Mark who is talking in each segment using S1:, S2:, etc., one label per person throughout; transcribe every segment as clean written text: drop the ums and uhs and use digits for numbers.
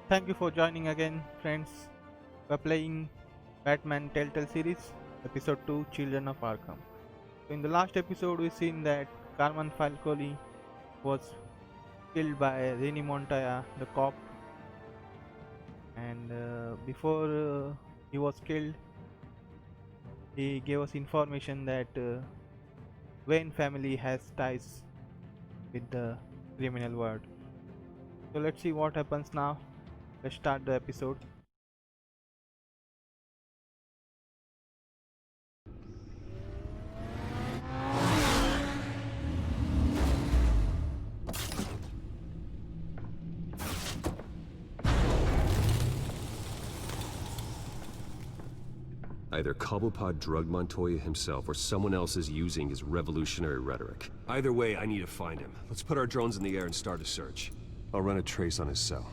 S1: Thank you for joining again, friends. We're playing Batman Telltale Series, Episode 2 Children of Arkham. So, in the last episode, we've seen that Carmen Falcone was killed by Rennie Montoya, the cop, and before he was killed, he gave us information that Wayne family has ties with the criminal world. So, let's see what happens now. Let's start the episode.
S2: Either Cobblepot drugged Montoya himself or someone else is using his revolutionary rhetoric. Either way, I need to find him. Let's put our drones in the air and start a search. I'll run a trace on his cell.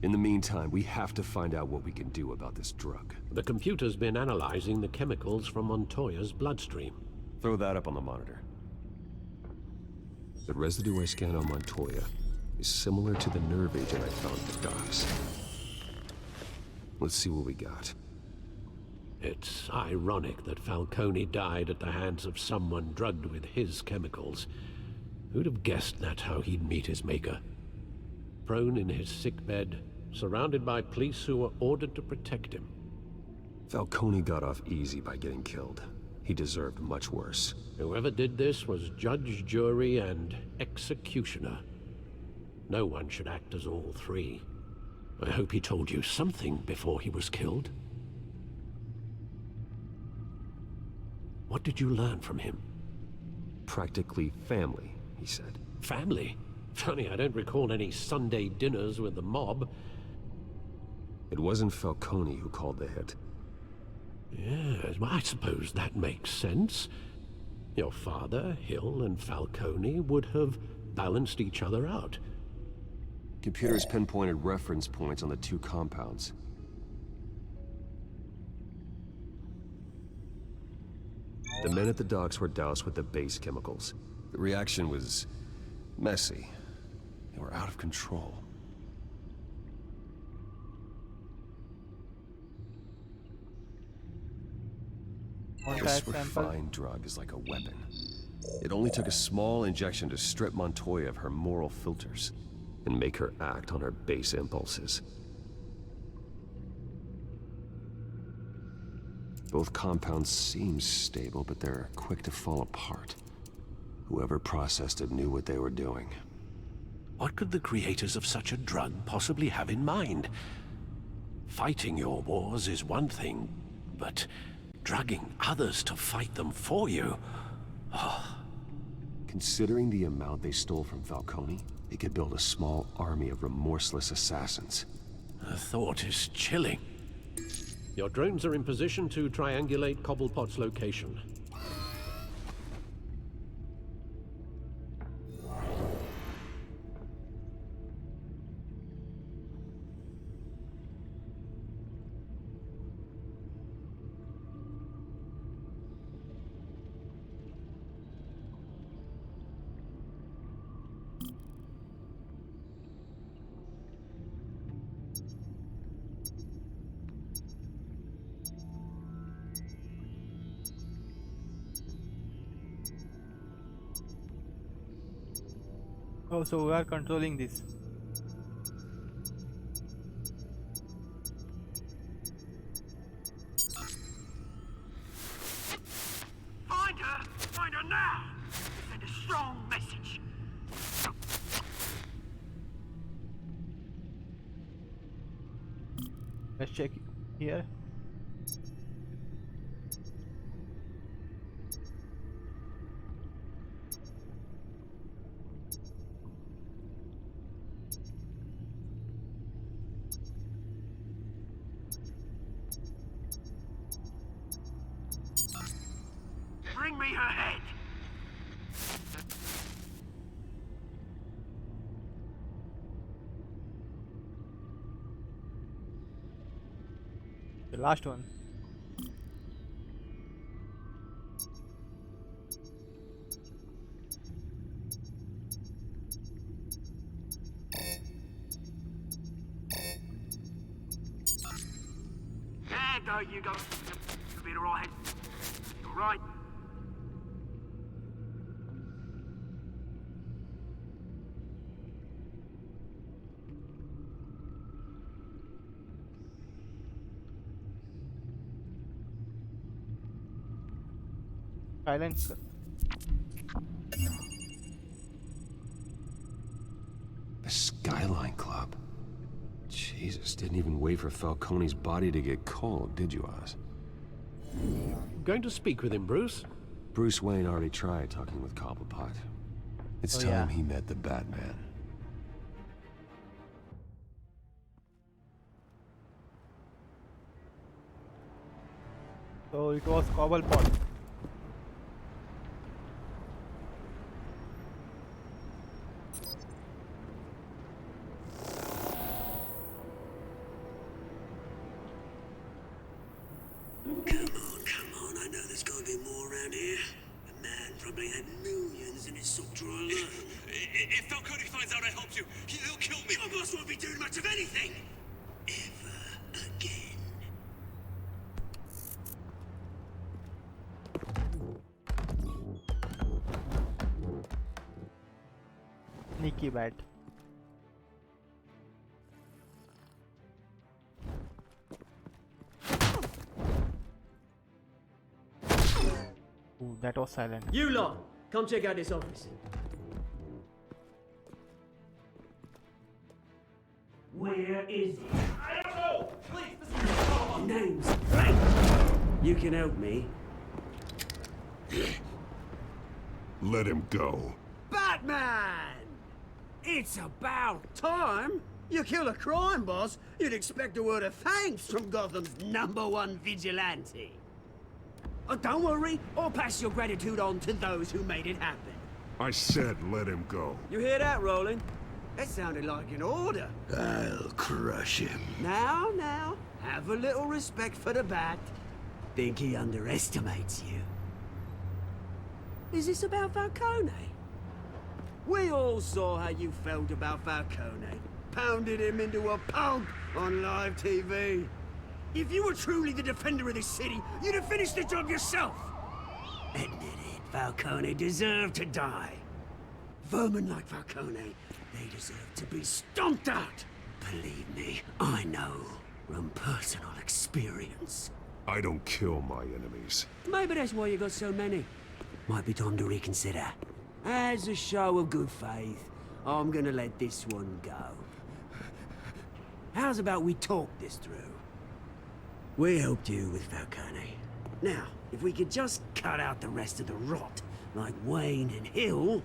S2: In the meantime, we have to find out what we can do about this drug.
S3: The computer's been analyzing the chemicals from Montoya's bloodstream.
S2: Throw that up on the monitor. The residue I scanned on Montoya is similar to the nerve agent I found at the docks. Let's see what we got.
S3: It's ironic that Falcone died at the hands of someone drugged with his chemicals. Who'd have guessed that's how he'd meet his maker? Prone in his sickbed, surrounded by police who were ordered to protect him.
S2: Falcone got off easy by getting killed. He deserved much worse.
S3: Whoever did this was judge, jury, and executioner. No one should act as all three. I hope he told you something before he was killed. What did you learn from him?
S2: Practically family, he said.
S3: Family? Funny, I don't recall any Sunday dinners with the mob.
S2: It wasn't Falcone who called the hit.
S3: Yes, well, I suppose that makes sense. Your father, Hill, and Falcone would have balanced each other out.
S2: Computers pinpointed reference points on the two compounds. The men at the docks were doused with the base chemicals. The reaction was messy. They were out of control. This refined drug is like a weapon. It only took a small injection to strip Montoya of her moral filters and make her act on her base impulses. Both compounds seem stable, but they're quick to fall apart. Whoever processed it knew what they were doing.
S3: What could the creators of such a drug possibly have in mind? Fighting your wars is one thing, but drugging others to fight them for you?
S2: Considering the amount they stole from Falcone, they could build a small army of remorseless assassins.
S3: The thought is chilling. Your drones are in position to triangulate Cobblepot's location.
S1: Oh, so we are controlling this.
S4: Find her! Find her now! Send a strong message.
S1: Let's check here.
S4: Bring me her head!
S1: The last one.
S4: let go, you go. You'll be the right head. All right?
S1: Silence.
S2: The Skyline Club. Jesus, didn't even wait for Falcone's body to get cold, did you, Oz?
S3: Going to speak with him, Bruce?
S2: Bruce Wayne already tried talking with Cobblepot. It's
S1: Oh,
S2: time
S1: yeah.
S2: he met the Batman.
S1: So it was Cobblepot.
S5: Come on, I know there's gotta be more around here. The man probably had millions in his sock drawer alone.
S6: If Falcone finds out I helped you, he'll kill me.
S5: Your boss won't be doing much of anything! Ever again.
S1: Sneaky bat. Ooh, that was silent.
S7: You lot, come check out this office.
S5: Where is he?
S6: I don't know! Please, this is
S5: Name's Frank. You can help me.
S8: Let him go.
S5: Batman! It's about time! You kill a crime boss, you'd expect a word of thanks from Gotham's #1 vigilante. Oh, don't worry, I'll pass your gratitude on to those who made it happen.
S8: I said let him go.
S5: You hear that, Roland? That sounded like an order.
S3: I'll crush him.
S5: Now, have a little respect for the Bat. Think he underestimates you. Is this about Falcone? We all saw how you felt about Falcone. Pounded him into a pulp on live TV. If you were truly the defender of this city, you'd have finished the job yourself. Admit it, Falcone deserved to die. Vermin like Falcone, they deserve to be stomped out. Believe me, I know from personal experience.
S8: I don't kill my enemies.
S5: Maybe that's why you got so many. Might be time to reconsider. As a show of good faith, I'm gonna let this one go. How's about we talk this through? We helped you with Falcone. Now, if we could just cut out the rest of the rot, like Wayne and Hill,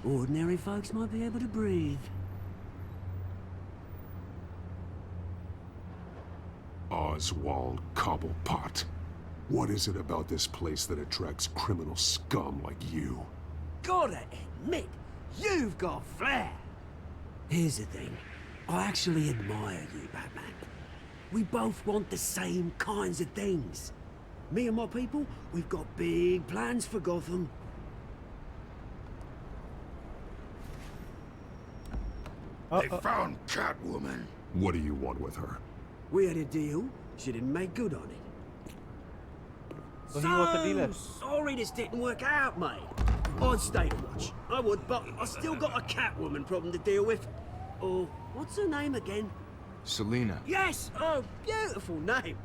S5: ordinary folks might be able to breathe.
S8: Oswald Cobblepot. What is it about this place that attracts criminal scum like you?
S5: Gotta admit, you've got flair. Here's the thing. I actually admire you, Batman. We both want the same kinds of things. Me and my people, we've got big plans for Gotham.
S8: They found Catwoman. What do you want with her?
S5: We had a deal. She didn't make good on it.
S1: So he was the dealer.
S5: Sorry this didn't work out, mate. I'd stay to watch. I would, but I still got a Catwoman problem to deal with. Oh, what's her name again?
S9: Selina.
S5: Yes! Oh, beautiful name.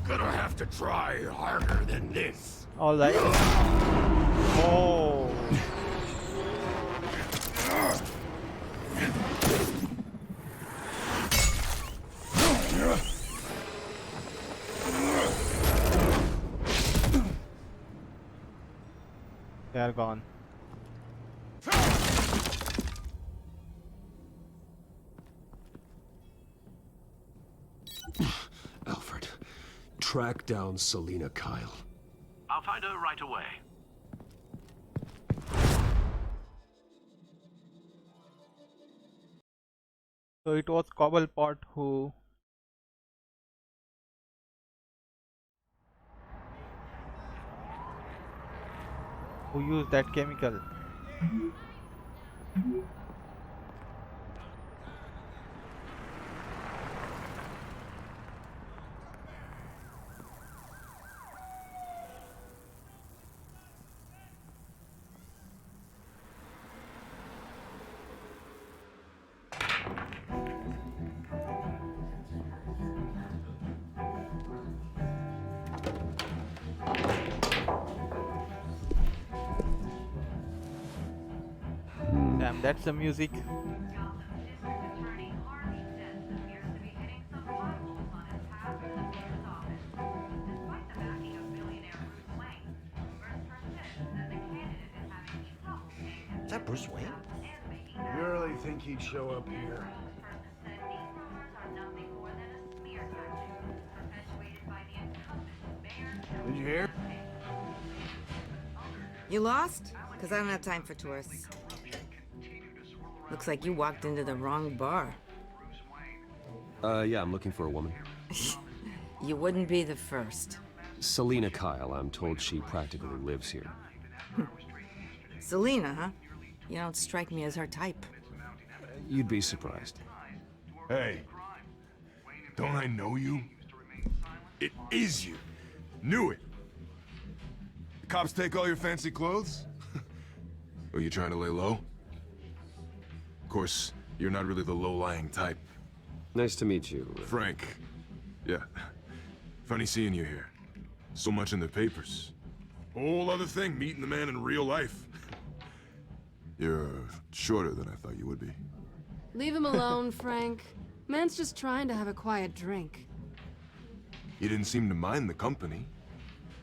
S8: Gonna have to try harder than this.
S1: All right. Oh. They are gone.
S2: Alfred, track down Selina Kyle.
S4: I'll find her right away.
S1: So it was Cobblepot who used that chemical. Damn, that's the music.
S9: Is that Bruce Wayne?
S10: You really think he'd show up here? Did you hear?
S11: You lost? Because I don't have time for tourists. Looks like you walked into the wrong bar.
S2: Yeah, I'm looking for a woman.
S11: You wouldn't be the first.
S2: Selina Kyle, I'm told she practically lives here.
S11: Selina, huh? You don't strike me as her type.
S2: You'd be surprised.
S10: Hey, don't I know you? It is you. Knew it. The cops take all your fancy clothes? Are you trying to lay low? Of course, you're not really the low-lying type.
S2: Nice to meet you.
S10: Frank. Yeah. Funny seeing you here. So much in the papers. Whole other thing, meeting the man in real life. You're shorter than I thought you would be.
S12: Leave him alone, Frank. Man's just trying to have a quiet drink.
S10: You didn't seem to mind the company.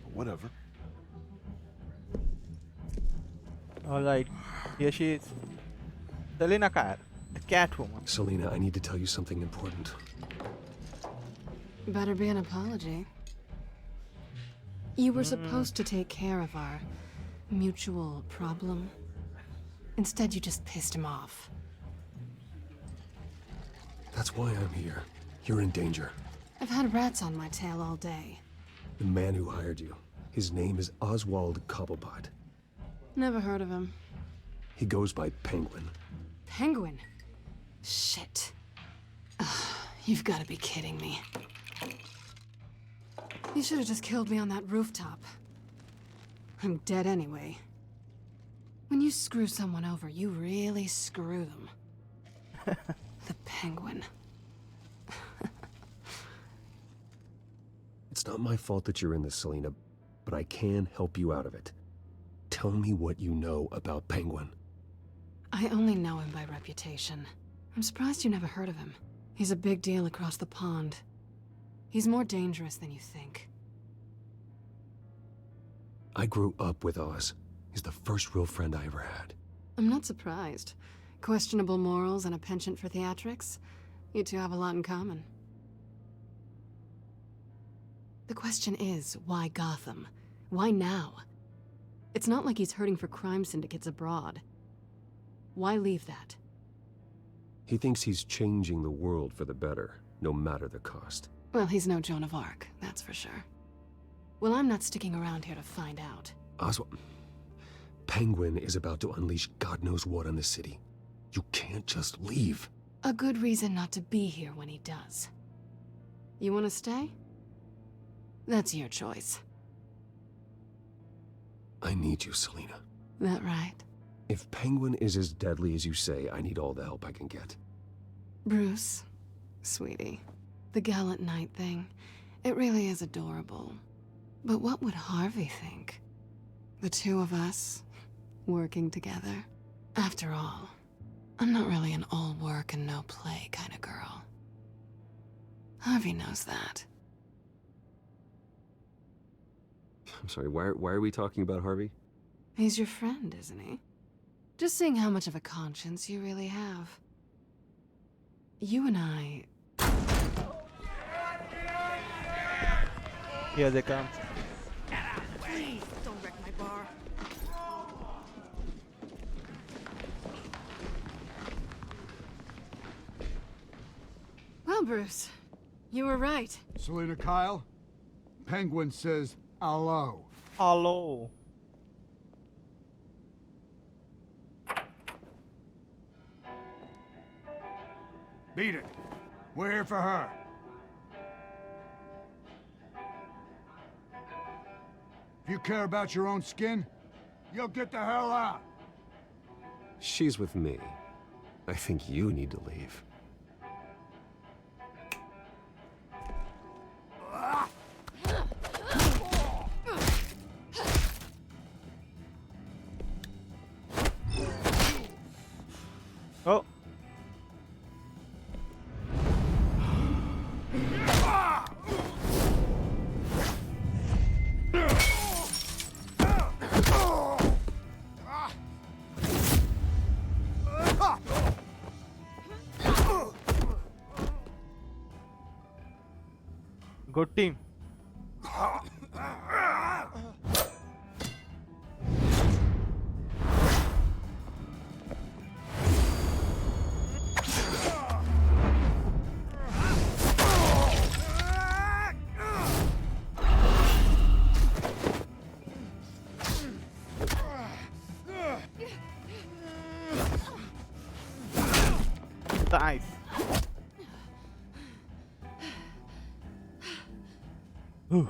S10: But whatever.
S1: Alright, here she is. Selina Kyle, the Catwoman.
S2: Selina, I need to tell you something important.
S12: Better be an apology. You were supposed to take care of our mutual problem. Instead, you just pissed him off.
S2: That's why I'm here. You're in danger.
S12: I've had rats on my tail all day.
S2: The man who hired you, his name is Oswald Cobblepot.
S12: Never heard of him.
S2: He goes by Penguin.
S12: Penguin? Shit. Ugh, you've got to be kidding me. You should have just killed me on that rooftop. I'm dead anyway. When you screw someone over, you really screw them. The Penguin.
S2: It's not my fault that you're in this, Selina, but I can help you out of it. Tell me what you know about Penguin.
S12: I only know him by reputation. I'm surprised you never heard of him. He's a big deal across the pond. He's more dangerous than you think.
S2: I grew up with Oz. He's the first real friend I ever had.
S12: I'm not surprised. Questionable morals and a penchant for theatrics. You two have a lot in common. The question is, why Gotham? Why now? It's not like he's hurting for crime syndicates abroad. Why leave that?
S2: He thinks he's changing the world for the better, no matter the cost.
S12: Well, he's no Joan of Arc, that's for sure. Well, I'm not sticking around here to find out.
S2: Oswald, Penguin is about to unleash God knows what on the city. You can't just leave.
S12: A good reason not to be here when he does. You want to stay? That's your choice.
S2: I need you, Selina.
S12: That right?
S2: If Penguin is as deadly as you say, I need all the help I can get.
S12: Bruce, sweetie, the gallant knight thing, it really is adorable. But what would Harvey think? The two of us, working together? After all, I'm not really an all work and no play kind of girl. Harvey knows that.
S2: I'm sorry, why are we talking about Harvey?
S12: He's your friend, isn't he? Just seeing how much of a conscience you really have. You and I...
S1: Here they come.
S11: Please, don't wreck my bar.
S12: Bruce. You were right.
S13: Selena Kyle? Penguin says hello.
S1: Hello.
S13: Beat it. We're here for her. If you care about your own skin, you'll get the hell out.
S2: She's with me. I think you need to leave.
S1: Oh. Good team. Nice. Ooh.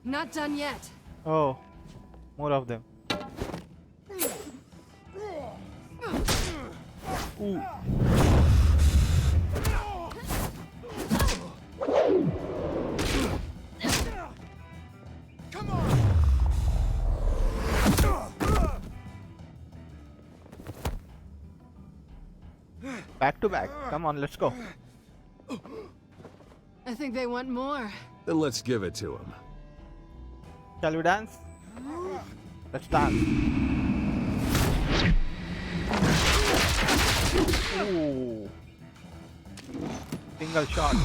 S12: Not done yet.
S1: Oh, more of them. Ooh.
S13: Come on.
S1: Back to back. Come on, let's go.
S12: I think they want more.
S2: Then let's give it to him.
S1: Shall we dance? Let's dance. Ooh. Single shot.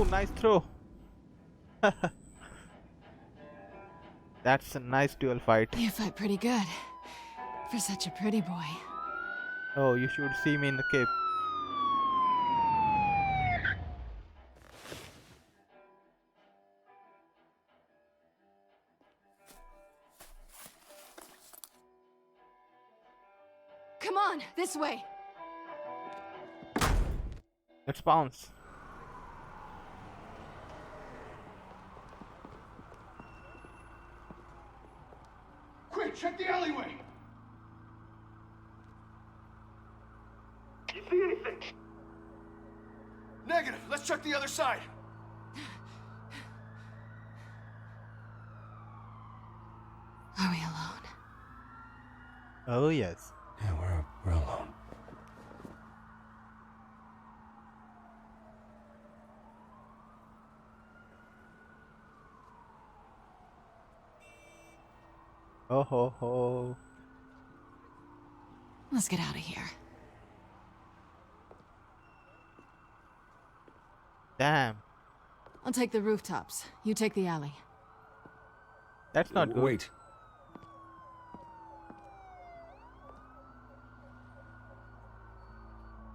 S1: Nice throw. That's a nice dual fight.
S12: You fight pretty good for such a pretty boy.
S1: Oh, you should see me in the cape.
S12: Come on, this way.
S1: Let's bounce.
S13: Quick, check the alleyway.
S4: You see anything?
S10: Negative. Let's check the other side.
S12: Are we alone?
S1: Oh yes.
S2: Yeah, we're alone.
S1: Oh ho ho.
S12: Let's get out of here.
S1: Damn.
S12: I'll take the rooftops. You take the alley.
S1: That's not good.
S2: Wait.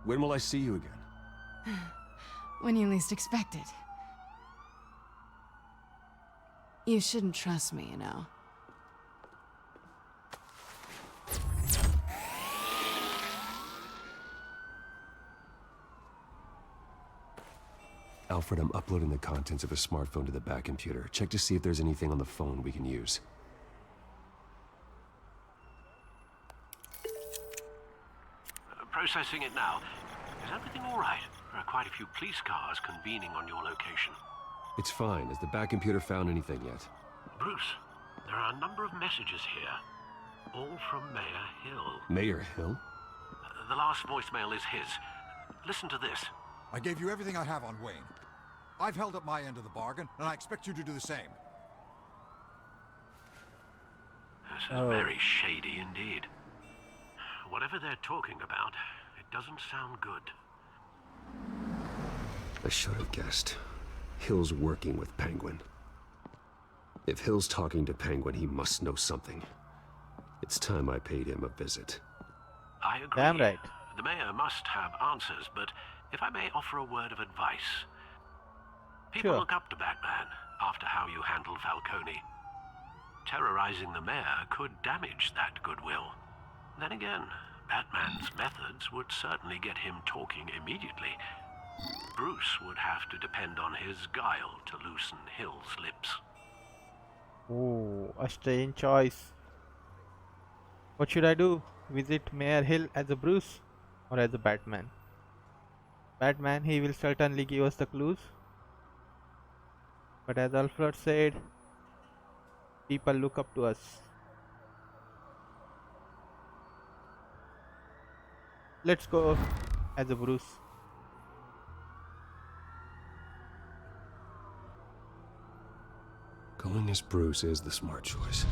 S2: When will I see you again?
S12: When you least expect it. You shouldn't trust me, you know.
S2: Alfred, I'm uploading the contents of a smartphone to the back computer. Check to see if there's anything on the phone we can use.
S3: Processing it now. Is everything all right? There are quite a few police cars convening on your location.
S2: It's fine. Has the back computer found anything yet?
S3: Bruce, there are a number of messages here. All from Mayor Hill.
S2: Mayor Hill?
S3: The last voicemail is his. Listen to this.
S14: I gave you everything I have on Wayne. I've held up my end of the bargain, and I expect you to do the same.
S3: very shady indeed. Whatever they're talking about, it doesn't sound good.
S2: I should have guessed. Hill's working with Penguin. If Hill's talking to Penguin, he must know something. It's time I paid him a visit.
S3: I agree.
S1: Damn right.
S3: The mayor must have answers, but if I may offer a word of advice. People
S1: Sure.
S3: look up to Batman after how you handled Falcone. Terrorizing the mayor could damage that goodwill. Then again, Batman's methods would certainly get him talking immediately. Bruce would have to depend on his guile to loosen Hill's lips.
S1: Oh, a strange choice. What should I do? Visit Mayor Hill as a Bruce or as a Batman? Batman, he will certainly give us the clues. But as Alfred said, people look up to us. Let's go as a Bruce.
S2: Going as Bruce is the smart choice.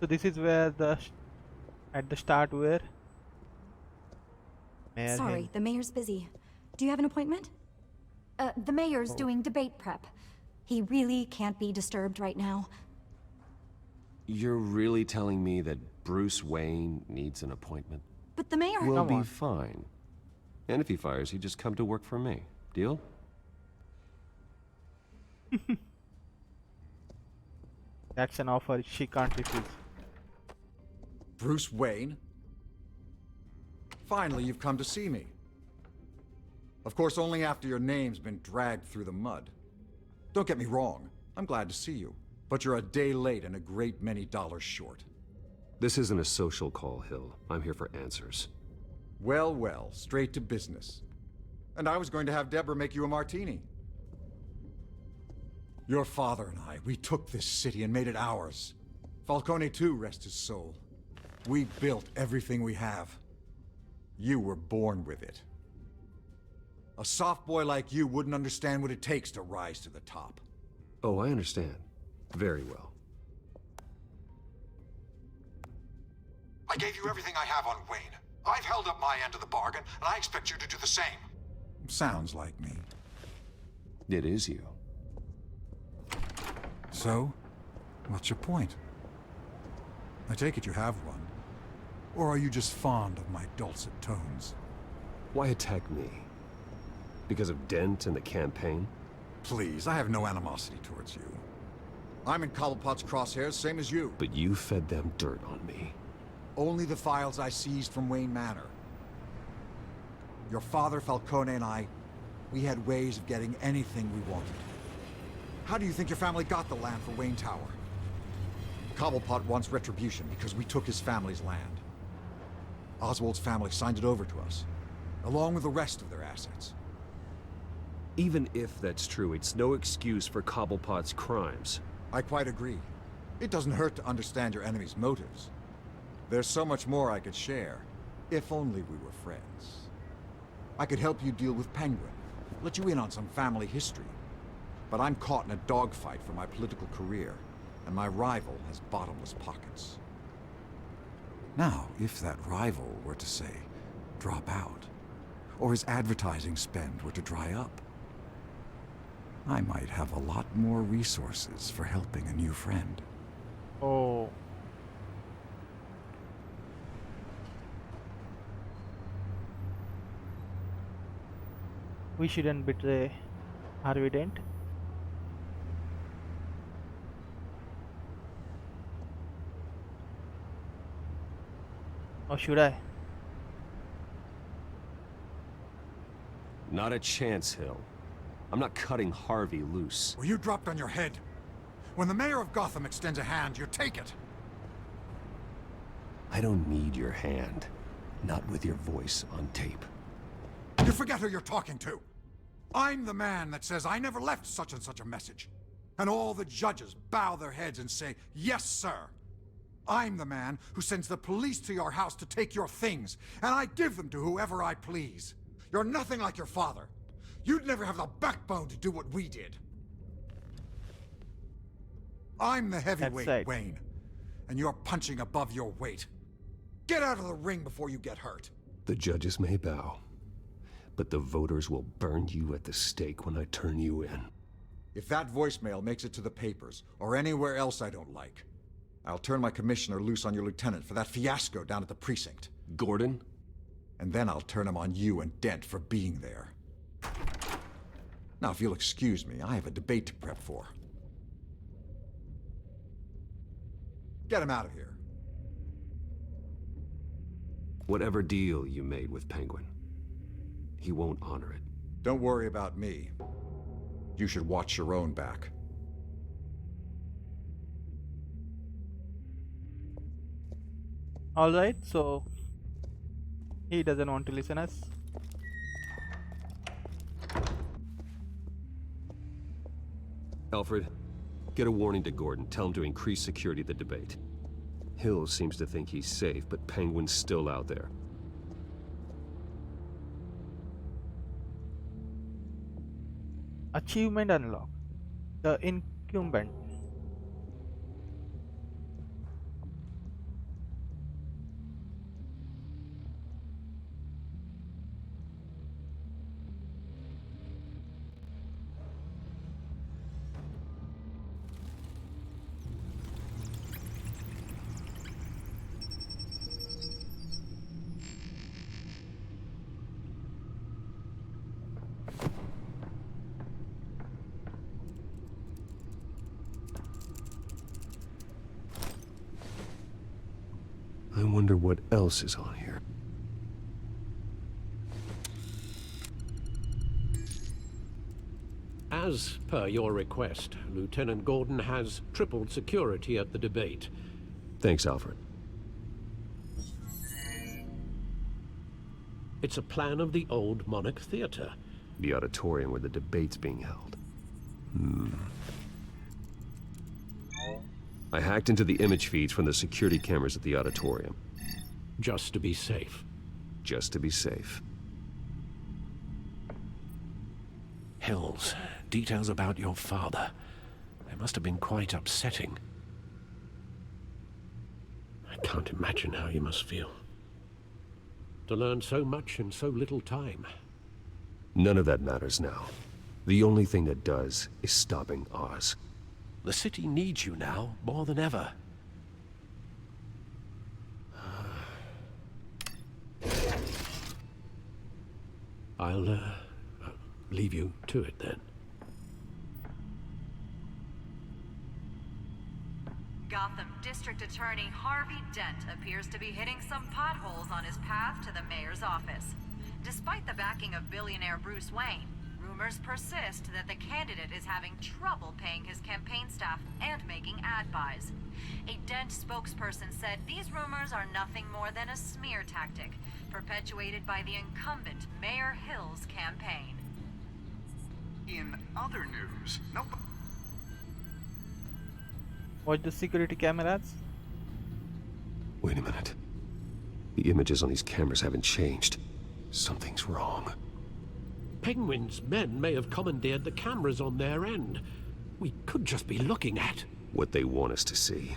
S1: So this is where at the start where Mayor
S14: Sorry,
S1: Hill.
S14: the mayor's busy. Do you have an appointment? The mayor's doing debate prep. He really can't be disturbed right now.
S2: You're really telling me that Bruce Wayne needs an appointment?
S14: But the mayor...
S2: We'll be fine. And if he fires, you just come to work for me. Deal?
S1: That's an offer she can't refuse.
S15: Bruce Wayne? Finally, you've come to see me. Of course, only after your name's been dragged through the mud. Don't get me wrong, I'm glad to see you. But you're a day late and a great many dollars short.
S2: This isn't a social call, Hill. I'm here for answers.
S15: Well, well, straight to business. And I was going to have Deborah make you a martini. Your father and I, we took this city and made it ours. Falcone too, rest his soul. We built everything we have. You were born with it. A soft boy like you wouldn't understand what it takes to rise to the top.
S2: Oh, I understand. Very well.
S13: I gave you everything I have on Wayne. I've held up my end of the bargain, and I expect you to do the same.
S15: Sounds like me.
S2: It is you.
S15: So, what's your point? I take it you have one. Or are you just fond of my dulcet tones?
S2: Why attack me? Because of Dent and the campaign?
S15: Please, I have no animosity towards you. I'm in Cobblepot's crosshairs, same as you.
S2: But you fed them dirt on me.
S15: Only the files I seized from Wayne Manor. Your father, Falcone, and I, we had ways of getting anything we wanted. How do you think your family got the land for Wayne Tower? Cobblepot wants retribution because we took his family's land. Oswald's family signed it over to us, along with the rest of their assets.
S2: Even if that's true, it's no excuse for Cobblepot's crimes.
S15: I quite agree. It doesn't hurt to understand your enemy's motives. There's so much more I could share, if only we were friends. I could help you deal with Penguin, let you in on some family history. But I'm caught in a dogfight for my political career, and my rival has bottomless pockets. Now, if that rival were to say, drop out, or his advertising spend were to dry up, I might have a lot more resources for helping a new friend.
S1: Oh. We shouldn't betray Harvey Dent. Or should I?
S2: Not a chance, Hill. I'm not cutting Harvey loose.
S15: Were you dropped on your head? When the mayor of Gotham extends a hand, you take it.
S2: I don't need your hand. Not with your voice on tape.
S15: You forget who you're talking to.
S13: I'm the man that says I never left such and such a message. And all the judges bow their heads and say, yes, sir. I'm the man who sends the police to your house to take your things, and I give them to whoever I please. You're nothing like your father. You'd never have the backbone to do what we did. I'm the heavyweight,
S1: right.
S13: Wayne, and you're punching above your weight. Get out of the ring before you get hurt.
S2: The judges may bow, but the voters will burn you at the stake when I turn you in.
S15: If that voicemail makes it to the papers, or anywhere else I don't like, I'll turn my commissioner loose on your lieutenant for that fiasco down at the precinct.
S2: Gordon?
S15: And then I'll turn him on you and Dent for being there. Now, if you'll excuse me, I have a debate to prep for. Get him out of here.
S2: Whatever deal you made with Penguin, he won't honor it.
S15: Don't worry about me. You should watch your own back.
S1: Alright, so he doesn't want to listen us.
S2: Alfred, get a warning to Gordon. Tell him to increase security at the debate. Hill seems to think he's safe, but Penguin's still out there.
S1: Achievement unlocked. The incumbent.
S2: I wonder what else is on here.
S3: As per your request, Lieutenant Gordon has tripled security at the debate.
S2: Thanks, Alfred.
S3: It's a plan of the old Monarch Theater.
S2: The auditorium where the debate's being held. I hacked into the image feeds from the security cameras at the auditorium.
S3: Just to be safe.
S2: Just to be safe.
S3: Hills, details about your father. They must have been quite upsetting. I can't imagine how you must feel. To learn so much in so little time.
S2: None of that matters now. The only thing that does is stopping Oz.
S3: The city needs you now, more than ever. I'll leave you to it then.
S16: Gotham District Attorney Harvey Dent appears to be hitting some potholes on his path to the mayor's office. Despite the backing of billionaire Bruce Wayne, rumors persist that the candidate is having trouble paying his campaign staff and making ad buys. A Dent spokesperson said these rumors are nothing more than a smear tactic, perpetuated by the incumbent Mayor Hill's campaign.
S17: In other news,
S1: Watch the security cameras.
S2: Wait a minute. The images on these cameras haven't changed. Something's wrong.
S3: Penguin's men may have commandeered the cameras on their end. We could just be looking at
S2: what they want us to see.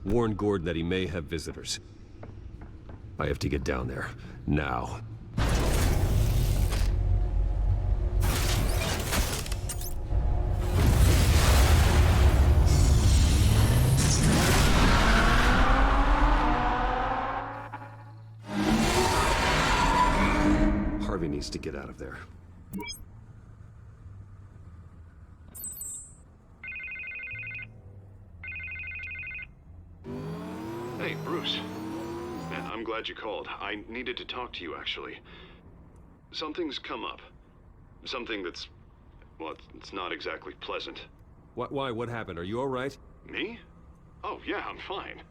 S2: Warn Gordon that he may have visitors. I have to get down there. Now. Harvey needs to get out of there.
S18: Hey, Bruce. Man, I'm glad you called. I needed to talk to you, actually. Something's come up. Something that's... well, it's not exactly pleasant.
S2: Why? What happened? Are you all right?
S18: Me? Oh, yeah, I'm fine.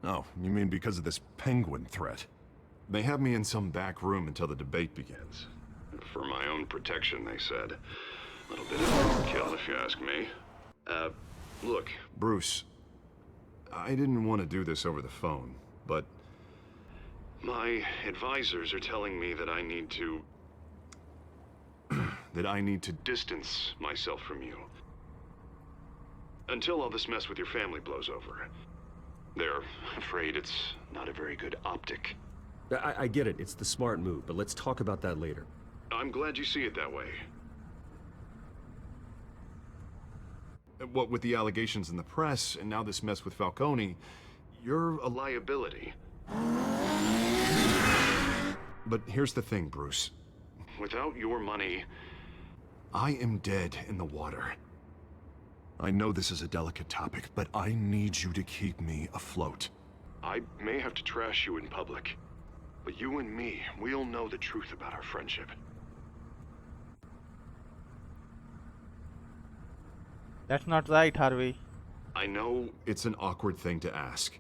S10: Oh, you mean because of this Penguin threat? They have me in some back room until the debate begins.
S18: For my own protection, they said. A little bit of overkill, if you ask me. Look.
S2: Bruce, I didn't want to do this over the phone, but...
S18: My advisors are telling me that I need to...
S2: that I need to...
S18: distance myself from you. Until all this mess with your family blows over. They're afraid it's not a very good optic.
S2: I get it, it's the smart move, but let's talk about that later.
S18: I'm glad you see it that way.
S2: What with the allegations in the press, and now this mess with Falcone, you're
S18: a liability.
S2: But here's the thing, Bruce.
S18: Without your money...
S2: I am dead in the water. I know this is a delicate topic, but I need you to keep me afloat.
S18: I may have to trash you in public, but you and me, we'll know the truth about our friendship.
S1: That's not right, Harvey.
S18: I know
S2: it's an awkward thing to ask.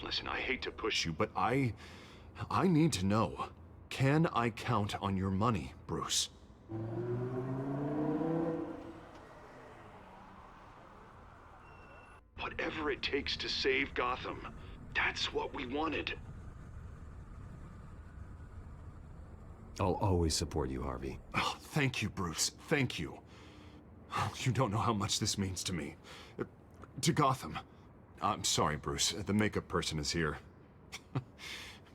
S18: Listen, I hate to push you,
S2: But I need to know. Can I count on your money, Bruce?
S18: Whatever it takes to save Gotham, that's what we wanted.
S2: I'll always support you, Harvey. Oh, thank you, Bruce. Thank you. You don't know how much this means to me. To Gotham. I'm sorry, Bruce. The makeup person is here.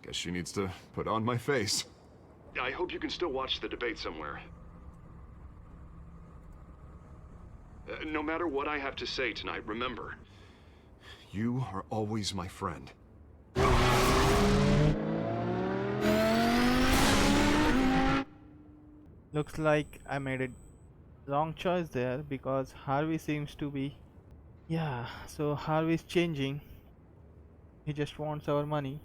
S2: Guess she needs to put on my face.
S18: I hope you can still watch the debate somewhere. No matter what I have to say tonight, remember.
S2: You are always my friend.
S1: Looks like I made a wrong choice there because Harvey seems to be... Yeah, so Harvey's changing. He just wants our money.